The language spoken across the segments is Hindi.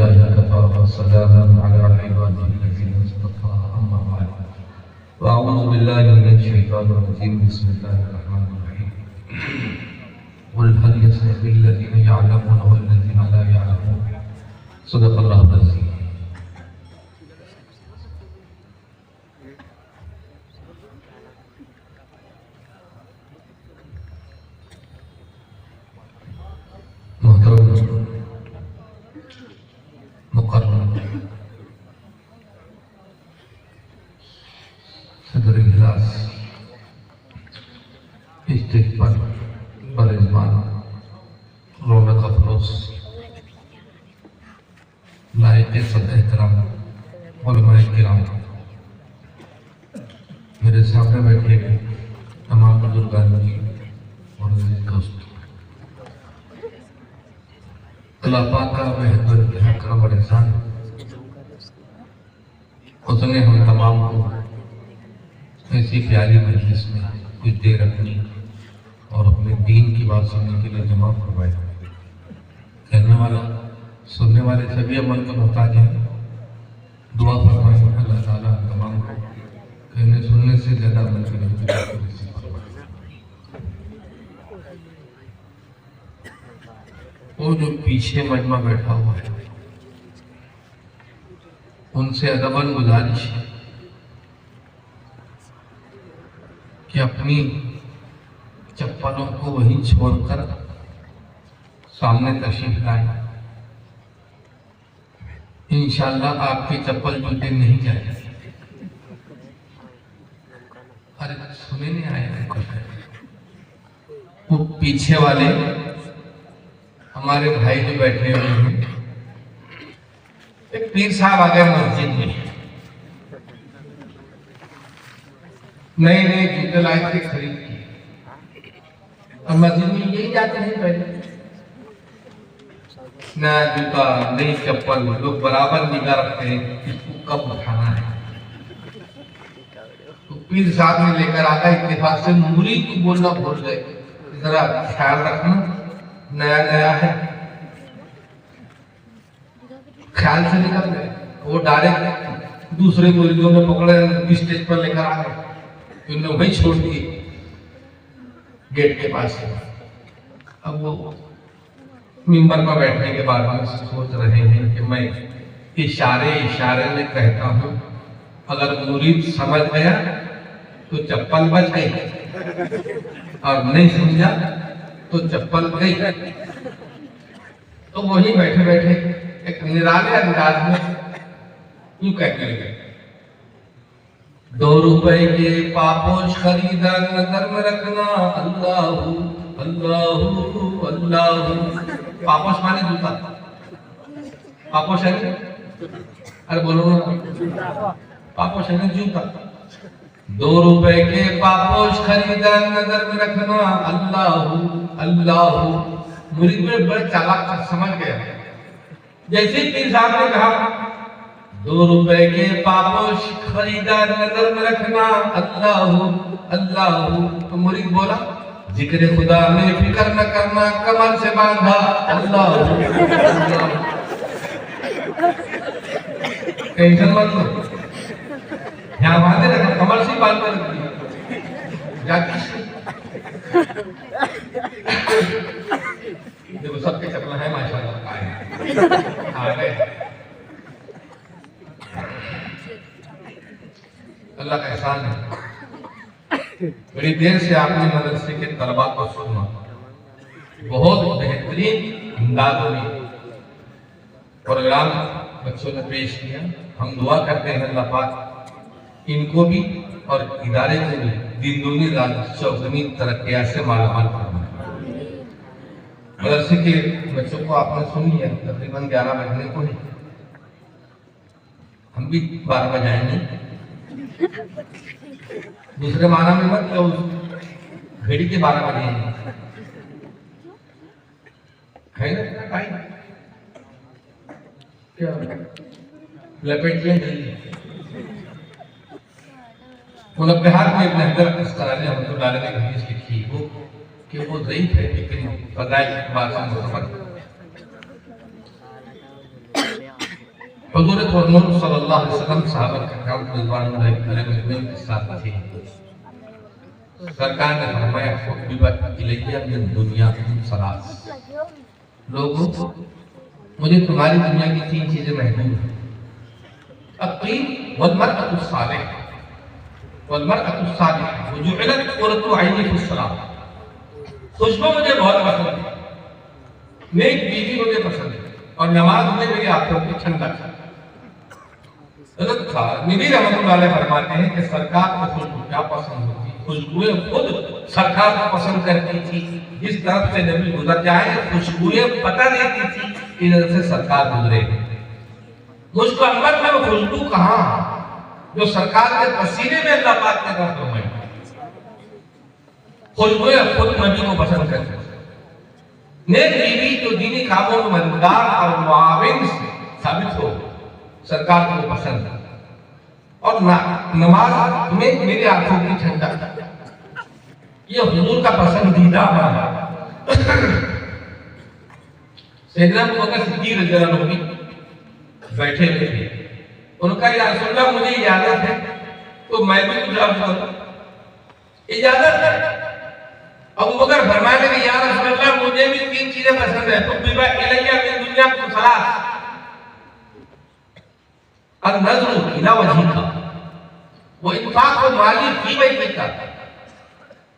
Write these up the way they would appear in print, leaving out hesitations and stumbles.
लिल्लाहि कफ़ा व सलामुन अला इबादिहिल्लज़ीना इस्तफ़ा अम्मा बाद व अऊज़ु बिल्लाहि मिनश शैतानिर रजीम बिस्मिल्लाहिर रहमानिर रहीम क़ुल हल यस्तवील्लज़ीना यअलमून वल्लज़ीना ला यअलमून सदक़ल्लाहुल अज़ीम। सदर इजलास इस्तिक़बाल बरिज़बान रौनक अफरोज़ लायक़ सदर एहतराम उलमाए किराम, मेरे सामने बैठे हुए तमाम बुजुर्गान की और दोस्त, अल्लाह पाक का बेहतर करम और एहसान उसने हम तमाम को ऐसी प्यारी मजलिस में कुछ देर अपनी और अपने दीन की बात सुनने के लिए जमा करवाया। कहने वाला सुनने वाले सभी अमल का मोहताज हैं। दुआ फरमाएं अल्लाह ताला तमाम को कहने सुनने से ज़्यादा अमल करने की तौफीक फरमाए। वो जो पीछे मजमा बैठा हुआ है उनसे अदबन गुजारिश है कि अपनी चप्पलों को वहीं छोड़कर सामने तशरीफ लाए। इंशाअल्लाह आपकी चप्पल जूते नहीं जाएगी। अरे सुने नहीं आए वो पीछे वाले हमारे भाई जो बैठे हुए हैं, एक पीर साहब आ गए मस्जिद में, नए नए जूते लाए थे खरीद के, और मस्जिद में यही जाते हैं पहले नया जूता नई चप्पल, लोग बराबर निगाह रखते हैं इसको कब उठाना है। तो पीर साहब ने लेकर आकर इत्तेफाक से मुरीद को बोलना भूल गए, जरा ख्याल रखना नया नया है, ख्याल से निकल गए। वो डायरेक्ट दूसरे मुरीदों ने पकड़े स्टेज पर लेकर आ गए, उन्होंने वही छोड़ दिए गेट के पास से। अब वो मिंबर पर बैठने के बाद में सोच रहे हैं कि मैं इशारे में कहता हूँ, अगर मुरीद समझ गया तो चप्पल बच गई, और नहीं समझा तो चप्पल गई। तो वही बैठे बैठे एक निराले अंदाज में यूं कहने लगे, 2 रुपए के पापोश खरीदा नजर में रखना, अल्लाहू अल्लाहू अल्लाहू। पापोश माने जूता, पापोश है, अरे बोलो ना, पापोश है ना जूता। 2 रुपए के पापोश खरीदा नजर में रखना, अल्लाहू अल्लाहू। मुरीद में बड़े चालाक समझ गया। जैसे पीर साहब ने कहा 2 रुपए के पापोश खरीदा नजर में रखना, अल्लाहू अल्लाहू, तो मुरीद बोला जिक्र खुदा में फिक्र न करना, कमर से बांधा, अल्लाहू अल्लाहू। टेंशन मत लो, यहाँ बांधे रखा, कमर से बांध कर रख दिया। देखो सबके चप्पल है माशाल्लाह, आ गए। अल्लाह का एहसान है, बड़ी देर से आपने मदरसे के तलबा को सुना, बहुत बेहतरीन अंदाजों में प्रोग्राम बच्चों ने पेश किया। हम दुआ करते हैं अल्लाह पाक इनको भी और इदारे को भी दिन दूनी रात चौगुनी तरक्कियात से मालामाल फरमाए। मदरसे के बच्चों को आपने सुन लिया, तकरीबन 11 बजने को है, हम भी 12 बजाएंगे। दूसरे माना में मत लो, घड़ी के 12 बजे है ना टाइम, क्या लपेट लें। मुनब्बिहात में इब्न हजर अस्कलानी रहमतुल्लाह अलैह ने हदीस लिखी वो कि वो ज़ईफ़ है, लेकिन फज़ाइल बात से मुतफ़र। हुजूर नूर सल्लल्लाहु अलैहि वसल्लम सहाबा किराम रिज़वानुल्लाहि अलैहिम के साथ थे। सरकार ने फरमाया इलैया मिन दुनियाकुम सलास, लोगों मुझे तुम्हारी दुनिया की 3 चीजें महबूब हैं, अक़ीम वल मरअतु सालिह वल मरअतु सालिह वजुइलत क़ुर्रतु ऐनी फिस्सलाह। खुशबू मुझे बहुत पसंद है, नेक बीवी मुझे पसंद है, और नमाज में मेरी आंखों की ठंडक है। नबी रहमतुल्लाह अलैह फरमाते हैं कि सरकार को खुशबू क्या पसंद होती, खुशबुएं खुद सरकार को पसंद करती थी। जिस तरफ से नबी गुजर जाए खुशबुएं पता देती थी इधर से सरकार गुजरे। मुझको अंबर में वो खुशबू कहाँ जो सरकार के पसीने में अल्लाह पाक ने रखा है। खुशबुएं खुद नबी को पसंद करती थी। नेक बीवी तो दीनी कामों में मददगार और मुआविन साबित हो, सरकार को पसंद है। और नमाज में मेरी आंखों की ठंडक, ये हुजूर का पसंदीदा अमल है। सैयदना अबू बकर सिद्दीक रज़ियल्लाहु अन्हु बैठे हुए थे। उनका या रसूलल्लाह मुझे इजाजत है तो मैं भी कुछ अर्ज करूं, इजाजत है। अबू बकर फरमाने लगे या रसूलल्लाह मुझे भी 3 चीजें पसंद है, तो बिबा इलैया मिन दुनियाकुम सलास, अन-नज़्रु इला वजहिका व इन्फाक़ु माली फी बैतिका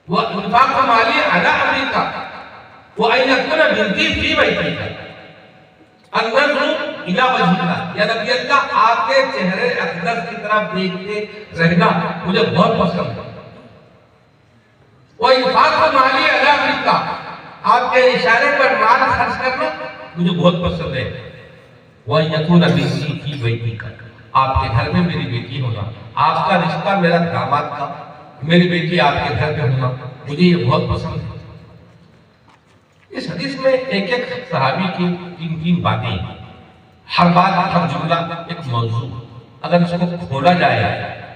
व इन्फाक़ु माली अला अमरिका व अन यकुना बिनती फी बैतिका। अन-नज़्रु इला वजहिका, या नबी अल्लाह आपके चेहरे अक़दस की तरफ देखते रहना मुझे बहुत पसंद है। वो इन्फाक़ु माली अला अमरिका, आपके इशारे पर माल खर्च करना मुझे बहुत पसंद है। वो यकुना बिनती फी बैतिका, आपके घर में मेरी बेटी होना, आपका रिश्ता मेरा दामाद का, मेरी बेटी आपके घर में होना मुझे ये बहुत पसंद है। इस हदीस में एक एक सहाबी की 3 बातें, हर बात हर जुमला एक मौजू, अगर इसको खोला जाए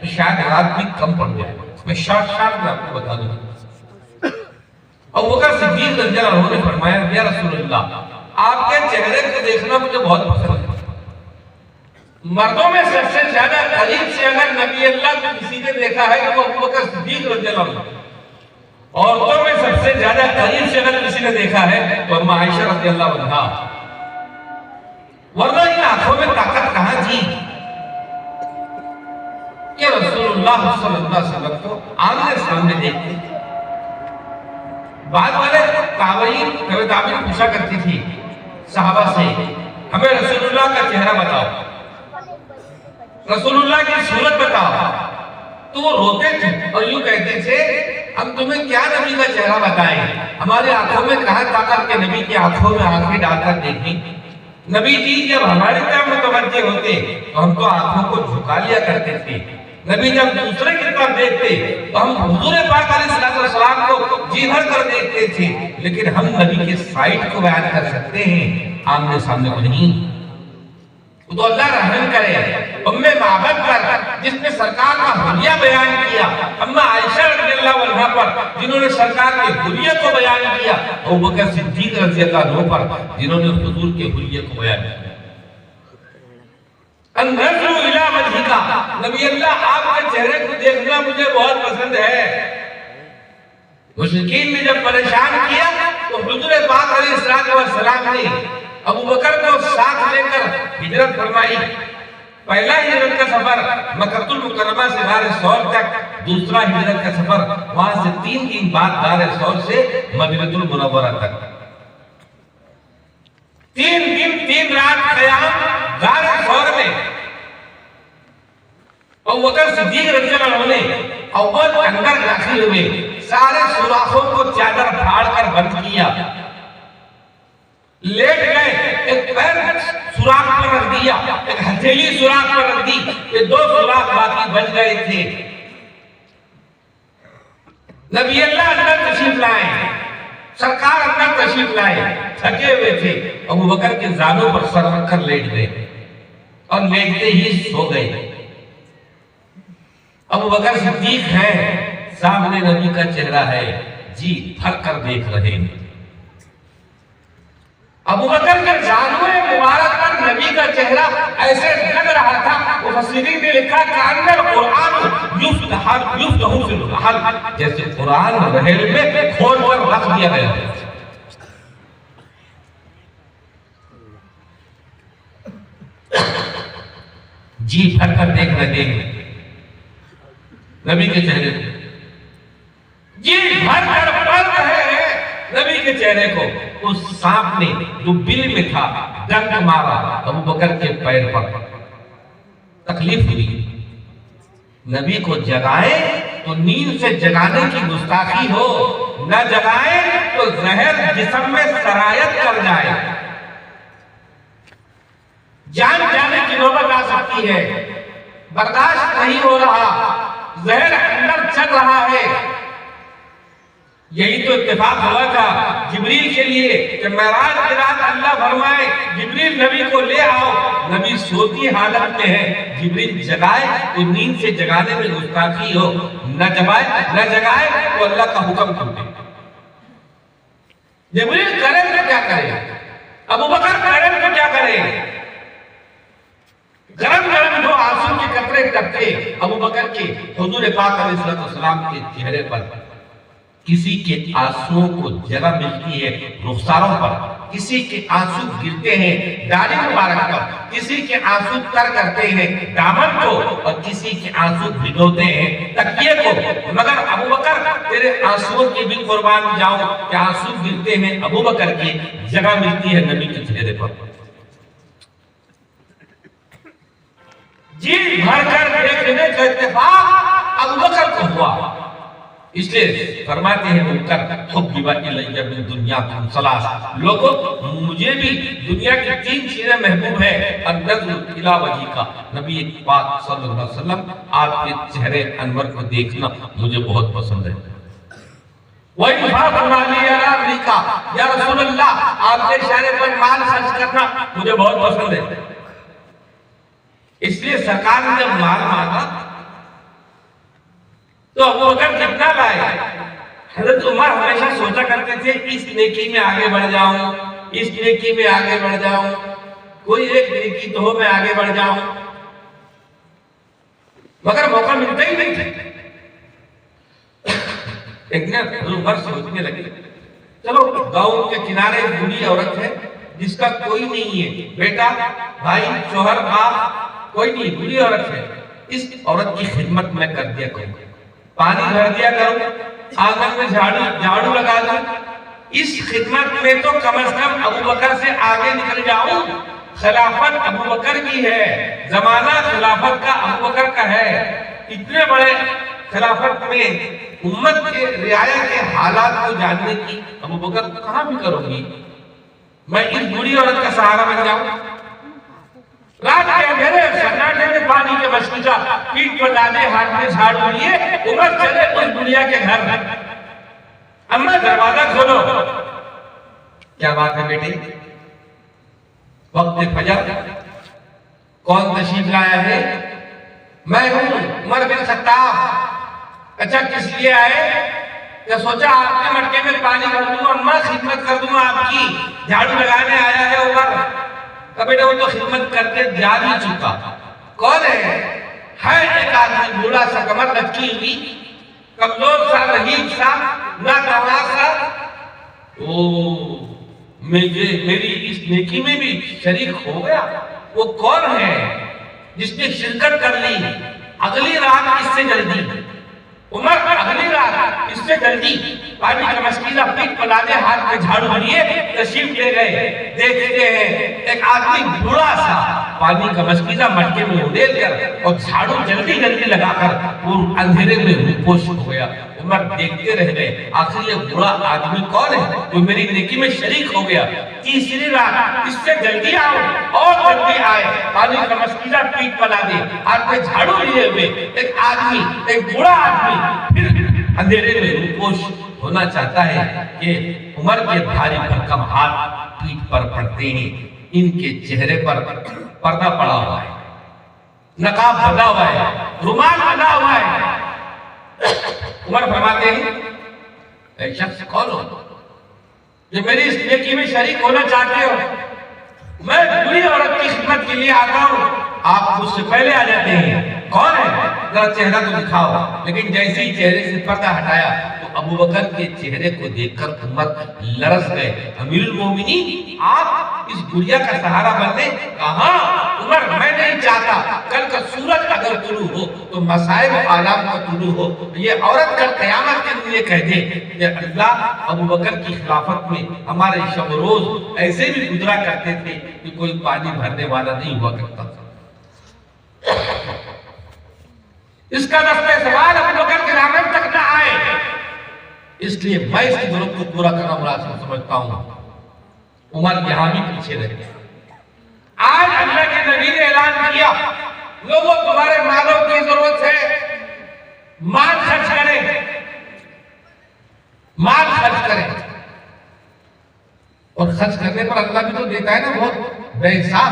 तो शायद रात भी कम पड़ जाए। मैं शॉर्ट में आपको बता दूं। अबू बकर सिद्दीक रज़ियल्लाहु अन्हु ने फरमाया या रसूलल्लाह आपके चेहरे को देखना मुझे बहुत पसंद है। मर्दों में सबसे ज्यादा करीब से अगर नबी अल्लाह को किसी ने देखा है तो वो अबू बकर सिद्दीक रज़ियल्लाहु अन्हु, औरतों में सबसे ज्यादा करीब से अगर किसी ने देखा है तो अम्मा आयशा रज़ियल्लाहु अन्हा। वरना इन आंखों में ताकत कहां थी कि रसूलुल्लाह सल्लल्लाहु अलैहि वसल्लम को आमने सामने देखते। बाद वाले ताबीन पूछा करती थी सहाबा से, हमें रसूलुल्लाह का चेहरा बताओ, रसूलुल्लाह की सूरत बताओ, तो वो रोते थे और यूं कहते थे हम तुम्हें क्या नबी का चेहरा बताएं, हमारी आंखों में कहां ताकत के नबी की आंखों में आंखें डालकर देखें। नबी जी जब हमारी तरफ मुतवज्जे होते तो हम तो आंखों को झुका लिया करते थे, नबी जब दूसरे की तरफ देखते तो हम हुजूर पाक अलैहिस्सलाम को जी भर कर देखते थे, लेकिन हम नबी के साइड को बयान कर सकते हैं, आमने सामने को नहीं। तो अल्लाह रहम करे उम्मे माबद पर जिसने सरकार का हुलिया बयान किया, अम्मा आयशा रज़ियल्लाहु अन्हा पर जिन्होंने सरकार के हुलिया को बयान किया, अबू बकर सिद्दीक रज़ियल्लाहु अन्हु पर जिन्होंने हुजूर के हुलिया को बयान किया। अन-नज़्रु इला वजहिका, नबी अल्लाह आपके चेहरे को देखना मुझे बहुत पसंद है। मुश्रिकीन ने जब परेशान किया तो हुजूर पाक अलैहिस्सलाम ने अबू बकर को साथ लेकर हिजरत फरमाई। पहला हिजरत का सफर मक्कतुल मुकर्रमा से गारे सौर तक, दूसरा हिजरत का सफर वहां से 3 दिन बाद गारे सौर से मदीनतुल मुनव्वरा तक। 3 दिन 3 रात क़याम गारे सौर में। अबू बकर सिद्दीक रज़ियल्लाहु अन्हु ने अव्वल अंदर दाखिल हुए, सारे सुराखों को चादर फाड़ कर बंद किया, लेट गए, एक पैर सुराख पर रख दिया, एक हथेली सुराख पर रख दी, ये 2 सुराख बाकी बच गए थे। नबी अल्लाह अंदर तशरीफ लाए, सरकार अंदर तशरीफ लाए, थके हुए थे, अबू बकर के जानों पर सर रखकर लेट गए और लेटते ही सो गए। अबू बकर सिद्दीक हैं, सामने नबी का चेहरा है, जी भर कर देख रहे हैं। अबू बकर के जानवे मुबारक पर नबी का चेहरा ऐसे मुफस्सिरीन ने लिखा कानल कुरान युफ्तहु फिल रहल, जैसे कुरान रहल में खोल कर रख दिया गया है। जी भर कर देख रहे नबी के चेहरे को, जी भर कर पढ़ रहे हैं नबी के चेहरे को। उस सांप ने जो बिल में था डंक मारा अबू बकर के पैर पर, तकलीफ हुई। नबी को जगाए तो नींद से जगाने की गुस्ताखी हो, न जगाए तो जहर जिस्म में सरायत कर जाए, जान जाने की नौबत आ सकती है। बर्दाश्त नहीं हो रहा, जहर अंदर चल रहा है। यही तो इत्तेफाक हुआ था जिब्रील के लिए कि मेराज की रात अल्लाह फरमाए जिब्रील नबी को ले आओ। नबी सोती हालत में है, जिब्रील जगाए तो नींद से जगाने में गुस्ताखी हो, न जगाए तो अल्लाह का हुक्म टूटे। जिब्रील करे तो क्या करे, अबू बकर करे तो क्या करे। गरम गरम दो आंसू के कतरे टपके अबू बकर के हुजूर पाक अलैहिस्सलाम के चेहरे पर। किसी के आंसुओं को जगह मिलती है रुखसारों पर, किसी के आंसू गिरते हैं दाढ़ी मुबारक पर, किसी के आंसू तर करते हैं दामन को, और किसी के आंसू भिगोते हैं तकिए को। मगर अबू बकर तेरे आंसुओं की भी कुर्बान जाऊं कि आंसू गिरते हैं अबू बकर की, जगह मिलती है नबी के चेहरे पर। जी भरकर देखने का इत्तेफाक अबू बकर को हुआ। इसलिए फरमाते हैं दुनिया लोगों, मुझे भी दुनिया की 3 चीजें महबूब है। इला वजी का, नबी पाक सल्लल्लाहु अलैहि वसल्लम आपके चेहरे अनवर को देखना मुझे बहुत पसंद है। वही का या रसूलल्लाह, आपके चेहरे पर माल खर्च करना मुझे बहुत पसंद है। इसलिए सरकार ने जब माल मांगा तो अबू बकर कितना लाए। हजरत उमर हमेशा सोचा करते थे इस नेकी में आगे बढ़ जाऊं, इस नेकी में आगे बढ़ जाऊं, कोई एक नेकी तो हो मैं आगे बढ़ जाऊं, मगर मौका मिलता ही नहीं था। एक दिन उमर सोचने लगे, चलो गांव के किनारे एक बूढ़ी औरत है जिसका कोई नहीं है, बेटा भाई शोहर बाप कोई नहीं, बूढ़ी औरत है, इस औरत की खिदमत मैं कर दिया करूं, पानी भर दिया करूं, आंगन में झाड़ू लगा दूं। इस खिदमत में तो कम से कम अबू बकर से आगे निकल जाऊं। खिलाफत अबू बकर की है, जमाना खिलाफत का अबू बकर का है। इतने बड़े खिलाफत में उम्मत के रियाया के हालात को जानने की अबू बकर कहां भी करूंगी, मैं इस बूढ़ी औरत का सहारा बन जाऊं। रात के अंधेरे सन्नाटे में पानी के बशकीचा पीठ पर डाले, हाथ में झाड़ू लिए उमर चले उस बुढ़िया के घर। अम्मा दरवाजा खोलो। क्या बात है बेटे, वक्त फजर, कौन तशरीफ लाया है? मैं हूं उमर बिन खत्ताब। अच्छा किस लिए आए? क्या सोचा आपके मटके में पानी भर दूं, अम्मा खिदमत कर दूंगा आपकी, झाड़ू लगाने आया है उमर। बेटा वो तो खिदमत करके जा ही चुका। कौन है एक आदमी बूढ़ा सा, कमर लटकी हुई, कमजोर सा, रहीब सा, ना कवड़ा सा। ओ मेरी इस नेकी में भी शरीक हो गया। वो कौन है जिसने शिरकत कर ली? अगली रात इससे जल्दी उमर, अगली रात इससे जल्दी पानी का मस्कीला पीठ पर लादे, हाथ में झाड़ू लिए तशरीफ ले गए। देखते हैं एक आदमी बूढ़ा सा पानी का मस्कीला मटके में उड़ेल कर और झाड़ू जल्दी जल्दी लगाकर वो अंधेरे में रूपोश हो गया। उमर देखते रह गए, आखिर ये बूढ़ा आदमी कौन है जो मेरी नेकी में शरीक हो गया। तीसरी रात इससे जल्दी आओ, और जल्दी आए, पानी का मस्कीला पीठ पर लादे, हाथ में झाड़ू लिए हुए एक आदमी, एक बूढ़ा आदमी फिर अंधेरे में रूपोश होना चाहता है कि उमर के भारी भरकम हाथ पीठ पर पड़ते हैं, इनके चेहरे पर पर्दा पड़ा हुआ है, नकाब बंधा हुआ है, रुमाल बंधा हुआ है। उमर फरमाते हैं शख्स कौन हो जो मेरी इस नेकी में शरीक होना चाहते हो? मैं बुरी औरत की खिदमत के लिए आता हूं। आप उससे पहले आ जाते हैं। कौन है, जरा चेहरा तो दिखाओ। लेकिन जैसे ही चेहरे से पर्दा हटाया तो अबू बकर के चेहरे को देखकर उमर लरस गए। अमीरुल मोमिनीन, आप इस गुड़िया का सहारा बनने? कहा उमर, मैं नहीं चाहता कल का सूरज अगर तुलू हो तो मसाइब आलम का तुलू हो, ये औरत कल कयामत के लिए कह दे कि अल्लाह अबू बकर की खिलाफत में हमारे शब रोज ऐसे भी गुजरा करते थे कि कोई पानी भरने वाला नहीं हुआ करता था। इसका दस्ते सवाल अबू बकर के नाम तक न आए, इसलिए मैं इसकी जरूरत को पूरा करना मुनासिब समझता हूं। उमर यहां भी पीछे रह गया। आज अल्लाह के नबी ने ऐलान किया, लोगों तुम्हारे मालों की जरूरत है, माल खर्च करें, माल खर्च करें। और खर्च करने पर अल्लाह भी तो देता है ना बहुत बेहिसाब।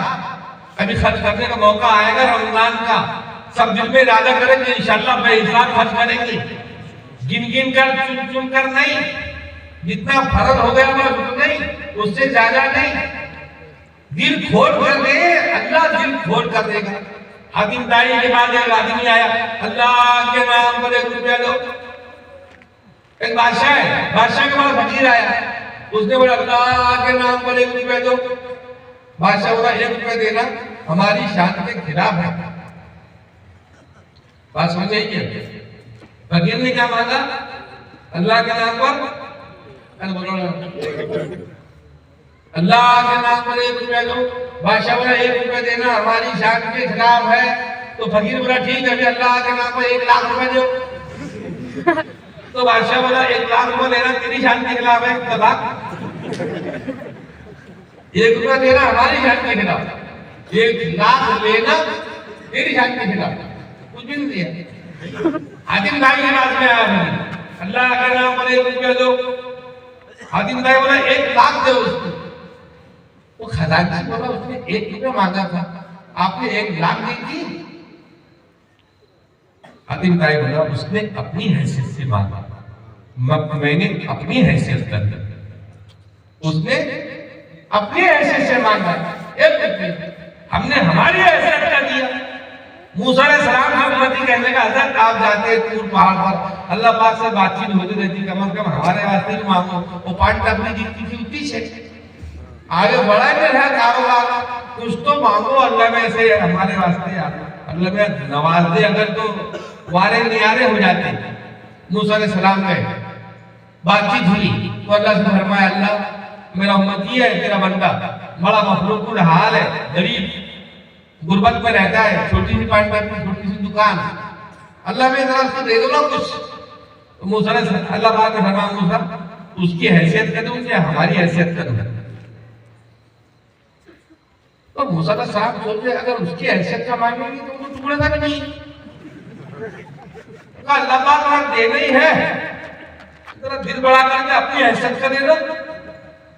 अभी खर्च करने का मौका आएगा रमजान का, सब दिल में इरादा करेंगे इंशाअल्लाह बेहिसाब खर्च करेंगे, गिन गिन कर चुन चुन कर नहीं, जितना फर्ज हो गया बस उतना ही, उससे ज्यादा नहीं। दिल खोल कर दे, अल्लाह दिल खोल कर देगा। हाकिम दाई के बाद एक आदमी आया, अल्लाह के नाम पर 1 रुपया दो। एक बादशाह है, बादशाह के पास फकीर आया, उसने बोला अल्लाह के नाम पर 1 रुपया दो। बादशाह बोला 1 रुपया देना हमारी शान के खिलाफ है। बात समझ आई क्या? फकीर ने क्या मांगा? अल्लाह के नाम पर, अल्लाह के नाम पर 1 रुपया दो। बादशाह बोला 1 रुपया देना हमारी शान के खिलाफ है। तो फकीर बोला ठीक है, अल्लाह के नाम पर 1 लाख रुपया दो। तो बादशाह बोला 1 लाख रुपया देना तेरी शान के खिलाफ है, 1 रुपया देना हमारी शान के खिलाफ, 1 लाख लेना तेरी शान के खिलाफ। कुछ भी नहीं दिया। हाकिम दाई के पास में आया, अल्लाह के नाम पर 1 रुपया दो। हाकिम दाई बोला 1 लाख दो उसको। वो खजांची बोला उसने 1 रुपया मांगा था, आपने 1 लाख दी थी। हाकिम दाई बोला उसने अपनी हैसियत से मांगा, मैंने अपनी हैसियत कर दी, उसने अपनी हैसियत से मांगा 1 रुपया, हमने हमारी हैसियत का दिया। मूसा अलैहिस्सलाम हजरत कहने का, हजरत आप जाते तूर पहाड़ पर, अल्लाह पाक से बातचीत होती रहती, कम से कम हमारे वास्ते भी मांगो। वो पानी टपरी जीतती थी उतनी से आगे बढ़ा में रहा कारोबार, कुछ तो मांगो अल्लाह में से हमारे वास्ते, अल्लाह में नवाज दे। अगर तो वारे नियारे हो जाते। मूसा अलैहिस्सलाम गए, बातचीत हुई तो अल्लाह से फरमाया अल्लाह मेरा उम्मती है, तेरा बंदा बड़ा मखलूकुल हाल है, गरीब गुर्बत में रहता है, छोटी सी पानी की छोटी सी दुकान, अल्लाह में जरा उसको दे दो ना कुछ। तो मूसा ने अल्लाह पाक ने फरमाया मूसा उसकी हैसियत कर दूं या हमारी हैसियत कर दूं? तो मूसा का साहब सोचे अगर उसकी हैसियत का मांगेंगे तो वो टुकड़े का नहीं, अल्लाह पाक हमें देना ही है, जरा दिल बड़ा करके अपनी हैसियत का दे दो।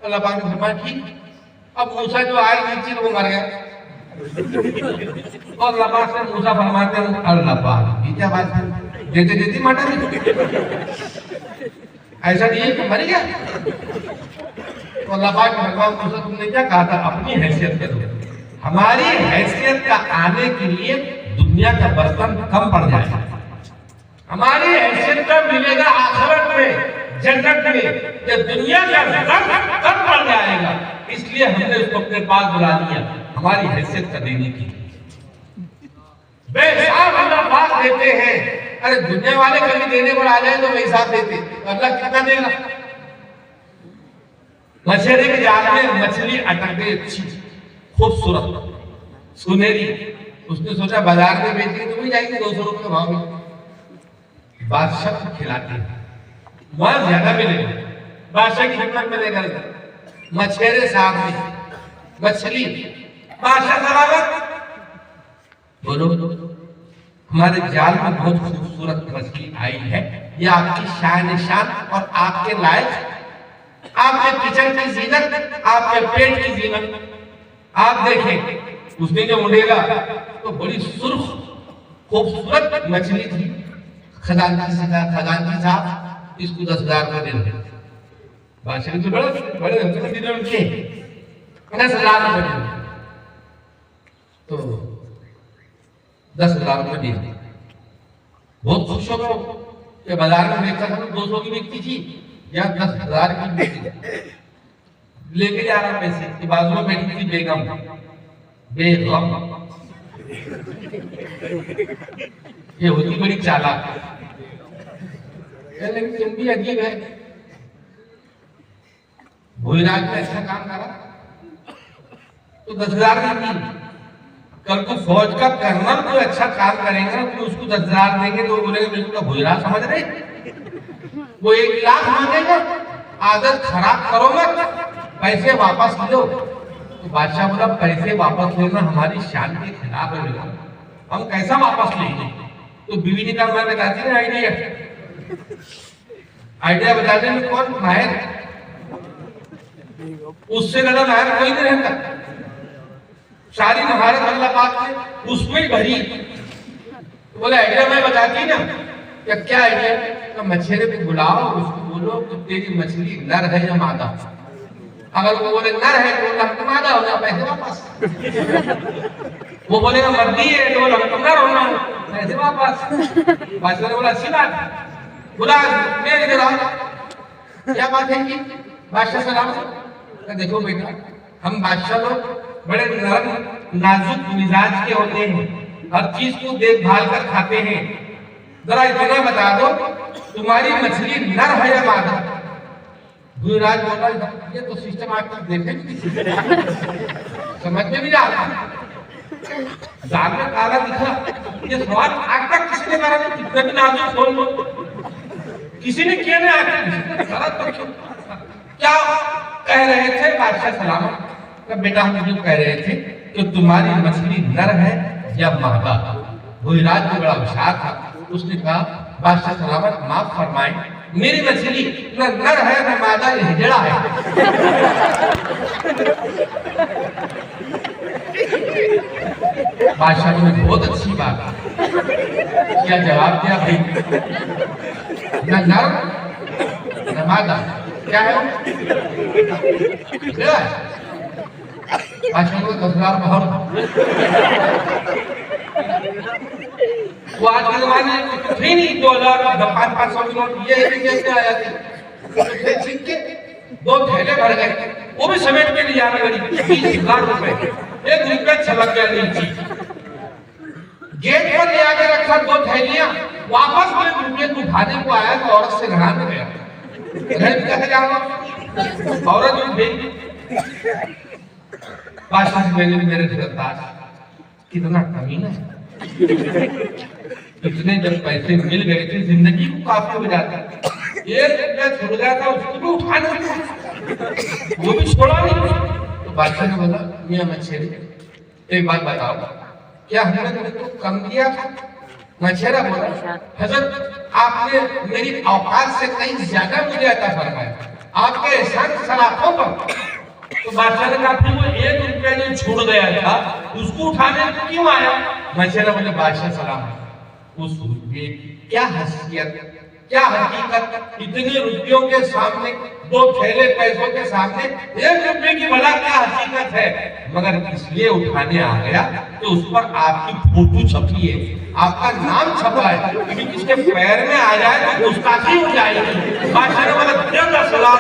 अल्लाह पाक ने फरमाया ठीक। अब मूसा जो आए नीचे वो मर गया। और अल्लाह पाक से मूसा फरमाते हैं अल्लाह पाक ये क्या बात है, देते देते मटा दी, ऐसा नहीं है कि मर गया। तो अल्लाह पाक ने फरमाया मूसा तुमने क्या कहा था, अपनी हैसियत का दो। हमारी हैसियत का आने के लिए दुनिया का बर्तन कम पड़ जाएगा, हमारी हैसियत का मिलेगा आखिरत में, जन्नत में, ये दुनिया का बर्तन कम पड़ जाएगा। इसलिए हमने उसको अपने पास बुला लिया हमारी हैसियत का देने की। बेहिसाब अल्लाह पाक देते हैं। अरे दुनिया वाले कभी देने पर आ जाए तो बेहिसाब देते, अल्लाह कितना देगा? मछली के जाल में मछली अटक गई, अच्छी खूबसूरत सुनहरी, उसने सोचा बाजार में बेचेंगे तो भी जाएंगे 200 रुपये भाव में। बादशाह को खिलाते वहां ज्यादा मिलेगा, बादशाह की खिदमत में लेकर मछेरे साहब ने मछली, बादशाह सलामत, बोलो हमारे जाल में बहुत खूबसूरत मछली आई है, ये आपकी शान शान और आपके लायक, आपके किचन की जीनत, आपके पेट की जीनत। आप देखें उसने जो उड़ेगा तो बड़ी सुर्ख खूबसूरत मछली थी। खजानची साहब इसको 10,000 रुपये दे दो। बादशाह तो बड़े बड़े 10,000 रुपये दे। तो 10,000 रुपये दे दिए। बहुत खुश हो गए कि बाजार में देखा था 200 की बिकती थी या 10,000 की बिकती। लेके जा रहा पैसे कि बाजू में बैठी थी बेगम, बेगम ये होती बड़ी चालाक, लेकिन तुम भी अजीब है। भोजराज ने अच्छा काम करा तो 10,000 देंगे, कल को फौज का कर्नल कोई अच्छा काम करेगा तो उसको 10,000 देंगे तो बोलेंगे बिल्कुल तो भोजराज समझ रहे। वो 1 लाख मांगेगा, आदत खराब करो मत, पैसे वापस लो। तो बादशाह बोला पैसे वापस लेना हमारी शान के खिलाफ है, हम कैसा वापस लेंगे। तो बीवी ने कहा मैं बताती ना आइडिया बताने में कौन माहिर, उससे ज्यादा माहिर कोई नहीं रहता। सारी महारत अल्लाह पाक ने उसमें भरी। तो बोले आइडिया मैं बताती ना, क्या आइडिया। तो मछेरे को बुलाओ, उसको बोलो कि तेरी मछली नर है या मादा। अगर वो बोले नर है तो बोला हमको मादा होगा, पैसे वापस। वो बोलेगा मर्दी है तो बोला हमको नर होना, पैसे वापस। बादशाह ने बोला अच्छी बात, बुला मेरे इधर आओ। क्या बात है कि बादशाह सलाम। देखो बेटा हम बादशाह लोग बड़े नरम नाजुक मिजाज के होते हैं, हर चीज को देखभाल कर खाते हैं। जरा इतना बता दो तुम्हारी मछली नर है या मादा। भूराज बोला ये तो सिस्टम आप तक देखे समझ में भी आता, दाल में काला दिखा, ये सवाल आज तक किसी ने करा नहीं। कितने भी नाजुक बोल लो किसी ने किया नहीं आके। क्या कह रहे थे बादशाह सलामत। बेटा हम जो कह रहे थे कि तुम्हारी मछली नर है या मादा। भोजराज को बड़ा होशियार था, उसने कहा बादशाह सलामत माफ फरमाएं, मेरी मछली न नर है न मादा, हिजड़ा है। बादशाह ने बहुत अच्छी बात क्या जवाब दिया भाई, न नर न मादा, क्या है बादशाह को 10,000 बहुत। वो आज के जमाने में नहीं 2,000 500 की नोट ये कैसे आया थे, सिक्के 2 थैले भर गए, वो भी समेट के ले जाने वाली 20,000 रुपए, 1 रुपया छलक गया नीचे। गेट पर ले आके रखा 2 थैलियां, वापस 1 रुपये को उठाने को आया तो औरत से घड़ा में गया। कैसे जाऊंगा औरत जो भेज बादशाह से मेरे गिरफ्तार कितना कमीना है। इतने जब पैसे मिल गए थे जिंदगी को काफी हो जाता, 1 रुपया छूट गया था उसको भी उठाना, वो भी छोड़ा नहीं। तो बादशाह ने बोला मियां मछेरे एक बात बताओ, क्या हमने तुमको कम किया था। मछेरा बोला हजरत आपने मेरी औकात से कहीं ज्यादा मुझे अता फरमाया, आपके एहसान सलाखों पर। तो बादशाह ने कहा फिर वो 1 रुपया जो छूट गया था उसको उठाने को क्यों आया। मछेरा बोले बादशाह सलाम उस रुपये की क्या हैसियत क्या हकीकत, इतने रुपयों के सामने 2 थैले पैसों के सामने 1 रुपये की भला क्या हकीकत है, मगर इसलिए उठाने आ गया तो उस पर आपकी फोटो छपी है, आपका नाम छपा है, क्योंकि किसके पैर में आ जाए तो गुस्ताखी हो जाएगी। बादशाह ने बोला सलाम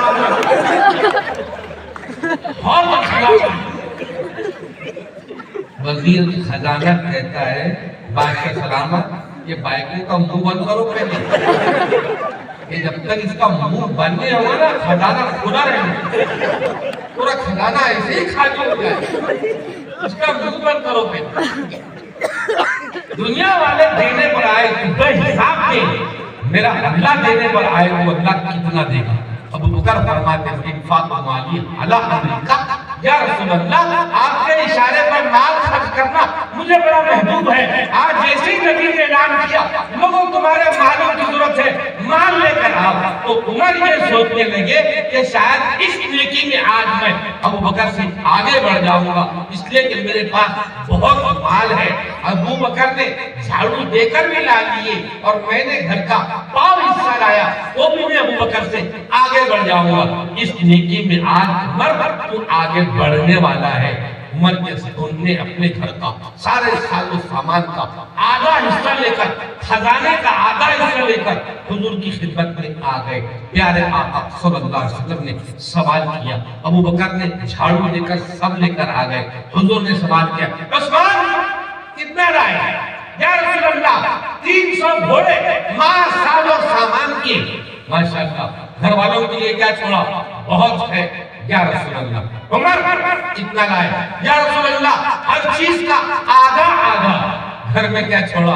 वजीर खजाना कहता है बादशाह सलामत ये बाइकों का मुंह बंद करो पहले, ये जब तक इसका मुंह बंद नहीं होगा ना खजाना खुला रहेगा, पूरा खजाना ऐसे ही खाली हो जाए, इसका मुंह बंद करो पहले। दुनिया वाले देने पर आए बेहिसाब के, मेरा अल्लाह देने पर आए वो अल्लाह कितना देगा। अबू बकर फरमाते हैं इन्फाक माली अला अमरीका, या रसूल अल्लाह आपके इशारे पर माल खर्च करना मुझे बड़ा महबूब है। आज जैसे ही नबी ने ऐलान किया लोगों तुम्हारे मालों की जरूरत है, माल लेकर आओ, तो उमर ये सोचने लगे कि शायद इस नेकी में आज मैं अबू बकर से आगे बढ़ जाऊंगा, इसलिए कि मेरे पास बहुत माल है। अबू बकर ने झाड़ू देकर भी ला लिए और मैंने घर का पाव हिस्सा लाया, वो भी मैं अबू बकर से आगे बढ़ जाऊंगा। इस नेकी में आज मर तू आगे बढ़ने वाला है। उमर के उनने अपने घर का सारे सालो सामान का आधा हिस्सा लेकर, खजाने का आधा हिस्सा लेकर हुजूर की खिदमत में आ गए। प्यारे आका सल्लल्लाहु अलैहि वसल्लम ने सवाल किया, अबू बकर ने झाड़ू लेकर सब लेकर आ गए। हुजूर ने सवाल किया, उस्मान कितना लाए? या रसूल अल्लाह 300 घोड़े, मां सालो सामान के। माशाअल्लाह, घर वालों के लिए क्या छोड़ा? बहुत है या रसूल अल्लाह। उमर कितना लाए? या रसूल अल्लाह हर चीज का आधा आधा। घर में क्या छोड़ा?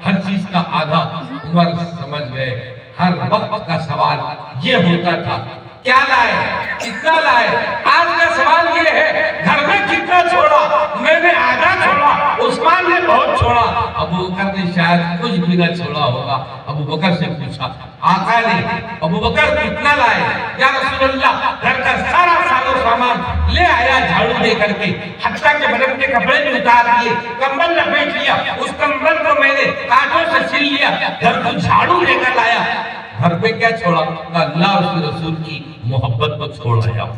हर चीज का आधा। उमर समझ गए हर वक्त का सवाल ये होता था, क्या लाए, कितना लाए। आज का सवाल ये है, घर में कितना छोड़ा? मैंने आधा छोड़ा, उस्मान ने बहुत छोड़ा। अबू बकर ने शायद कुछ भी न छोड़ा होगा। अबू बकर से पूछा, आका ने, अबू बकर कितना लाए? या रसूल अल्लाह घर का सारा सालो सामान ले आया झाड़ू दे करके, हत्ता के बदन के कपड़े भी उतार दिए, कंबल लपेट लिया, उस कंबल को मैंने कांटों से सिल लिया, घर को झाड़ू लेकर लाया। घर में क्या छोड़ा? अल्लाह और उसके रसूल की मोहब्बत को छोड़ आया,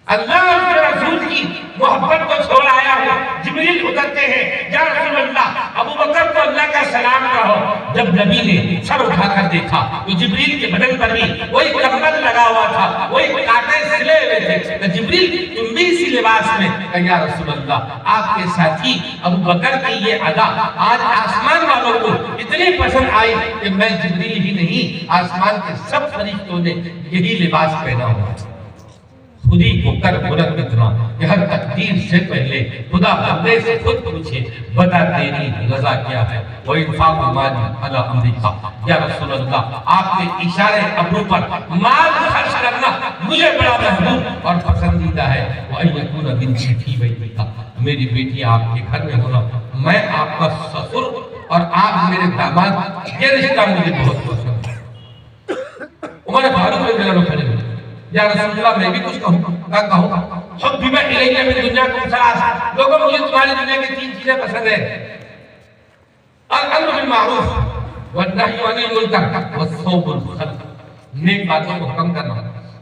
अल्लाह और उसके रसूल की मोहब्बत को छोड़ आया हूँ। जिब्रील उतरते हैं, या रसूल अल्लाह अबू बकर को अल्लाह का सलाम कहो। जब नबी ने सर उठाकर देखा तो जिब्रील के बदन पर भी वही कंबल लगा हुआ था, वही कांटे सिले हुए थे। तो जिब्रील तुम भी इसी लिबास में? या रसूल अल्लाह आपके साथी अबू बकर की ये अदा आज आसमान वालों को इतनी पसंद आई कि मैं जिब्रील ही नहीं, आसमान के सब फरिश्तों ने यही लिबास पहना हुआ। खुदी होकर बुलंद इतना कि हर तकदीर से पहले खुदा बंदे से खुद पूछे, बता तेरी रजा क्या है? वो इंफाक माल अला अमरीका। या रसूल अल्लाह आपके इशारे अब्रू पर माल खर्च करना मुझे बड़ा महबूब और पसंदीदा है। वो अय्यकुन बिनती थी बेटा, मेरी बेटी आपके घर में होना, मैं आपका ससुर और आप मेरे दामाद, ये रिश्ता मुझे बहुत पसंद है। उमर फारूक रज़ियल्लाहु अन्हु खड़े हुए, या रसूल अल्लाह मैं भी कुछ कहूँ? क्या कहूँ? हुब्बिबा इलैया मिन दुन्याकुम सलास, लोगों मुझे तुम्हारी दुनिया की 3 चीजें पसंद है, अल-अम्रु बिल मारूफ वन्नहयु अनिल मुनकर वस्सौमुल खल्क, नेक बातों को हुक्म करना,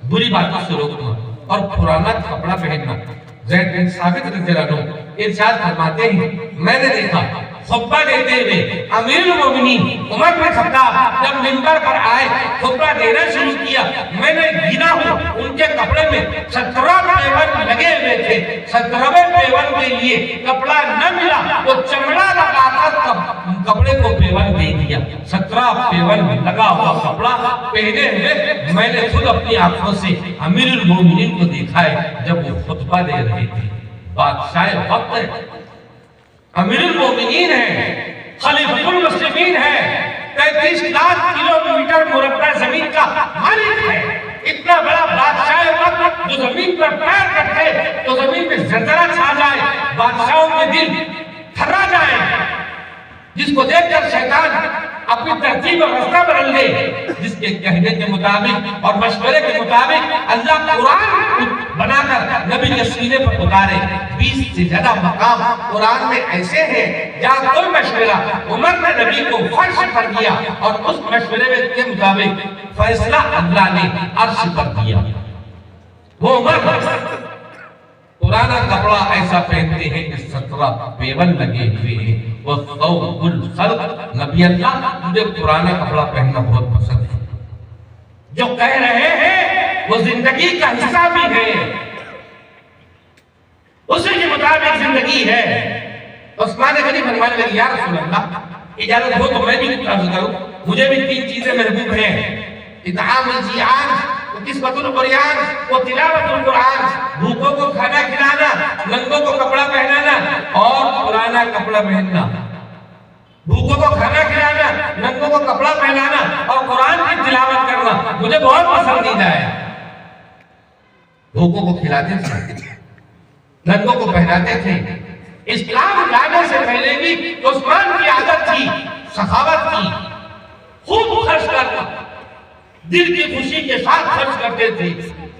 बुरी बातों से रोकना और पुराना कपड़ा पहनना। ज़ैद बिन साबित रज़ियल्लाहु अन्हु इरशाद फरमाते हैं, मैंने देखा खुतबा देते हुए अमीरुल मोमिनीन उमर बिन खत्ताब जब मिंबर पर आए, खुतबा देना शुरू किया, मैंने गिना हूँ उनके कपड़े में 17 पेवन लगे हुए थे। 17वें पेवन के लिए कपड़ा न मिला, वो चमड़ा लगाकर कपड़े को पेवन दे दिया। 17 पेवन लगा हुआ कपड़ा पहने हुए मैंने खुद अपनी आंखों से अमीरुल मोमिनीन को देखा है जब वो खुतबा दे रहे थे। बादशाह वक्त है, अमीरुल मोमिनीन है, खलीफतुल मुस्लिमीन है, 33 लाख किलोमीटर मुरब्बा जमीन का मालिक है। इतना बड़ा बादशाह वक्त जो जमीन पर पैर रखे तो जमीन में जलजला छा जाए, बादशाहों के दिल थर्रा जाए, जिसको देखकर शैतान अपनी तरतीब और रास्ता बदल ले, जिसके कहने के मुताबिक और मशवरे के मुताबिक अल्लाह कुरान बनाकर नबी के सीने पर उतारे। 20 से ज्यादा मकाम कुरान में ऐसे हैं जहाँ कोई मशवरा उमर ने नबी को फर्श पर दिया और उस मशवरे के मुताबिक फैसला अल्लाह ने अर्श पर दिया। वो उमर पुराना कपड़ा ऐसा पहनते हैं कि 17 पेवन लगे हुए हैं। वो सौबुल खल्क, नबी अल्लाह मुझे पुराना कपड़ा पहनना बहुत पसंद है। जो कह रहे हैं वो जिंदगी का हिस्सा भी है, उसी के मुताबिक जिंदगी है। उस्मान गनी फरमाने लगे, या रसूल अल्लाह इजाजत हो तो मैं भी कुछ अर्ज करूं, मुझे भी 3 चीजें महबूब हैं, इत्आमुल जियान, किस्वतुल कुरान, वो तिलावतुल कुरान, भूखों को खाना खिलाना, नंगों को कपड़ा पहनाना और पुराना कपड़ा पहनना। भूखों को खाना खिलाना, नंगों को कपड़ा पहनाना और कुरान की तिलावत करना मुझे बहुत पसंदीदा है। भूखों को खिलाते थे, नंगों को पहनाते थे। इस्लाम लाने से पहले भी उस्मान की आदत थी सखावत की, खूब खर्च करना, दिल की खुशी के साथ खर्च करते थे,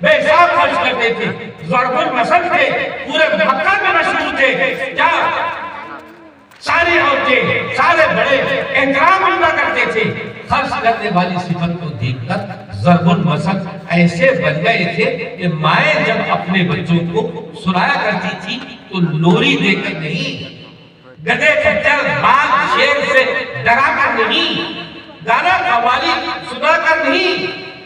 बेहिसाब खर्च करते थे। ज़रबुल मसल थे, पूरे मक्का में मशहूर थे। क्या सारी औरतें, सारे बड़े एहतराम उनका करते थे। खर्च करने वाली सिफत को देखकर ज़रबुल मसल ऐसे बन गए थे कि माएं जब अपने बच्चों को सुलाया करती थी तो लोरी देकर नहीं, गधे खच्चर बाघ शेर से डराकर नहीं, गाना कव्वाली सुनाकर नहीं,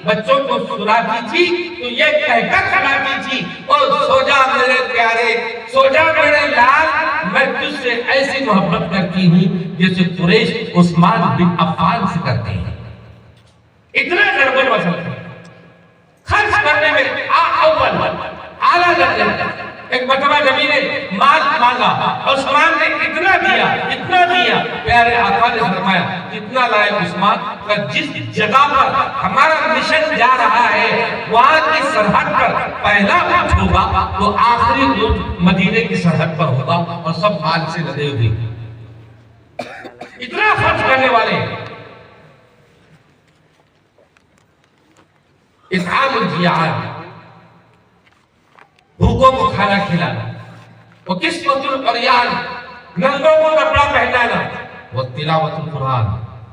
बच्चों को सुलाती थी तो ये कहकर सुलाती थी, और सो जा मेरे प्यारे, सो जा मेरे लाल, मैं तुझसे ऐसी मोहब्बत करती हूँ जैसे कुरैश उस्मान बिन अफ़्फ़ान से करते हैं। इतना ज़रबुल मसल खर्च करने में आला दर्जा। एक मरतबा नबी ने माल मांगा, उस्मान ने इतना दिया, प्यारे आका ने फरमाया कितना लाए उस्मान का, जिस जगह पर हमारा मिशन जा रहा है वहां की सरहद पर पहला ऊंट होगा तो आखिरी ऊंट मदीने की सरहद पर होगा, और सब माल से लदे हुए। इतना खर्च करने वाले। इत्आमुल जियान, भूखों को खाना खिलाना, वो किस्वतुल अरियान, नंगों को कपड़ा पहनाना, वो तिलावतुल कुरान,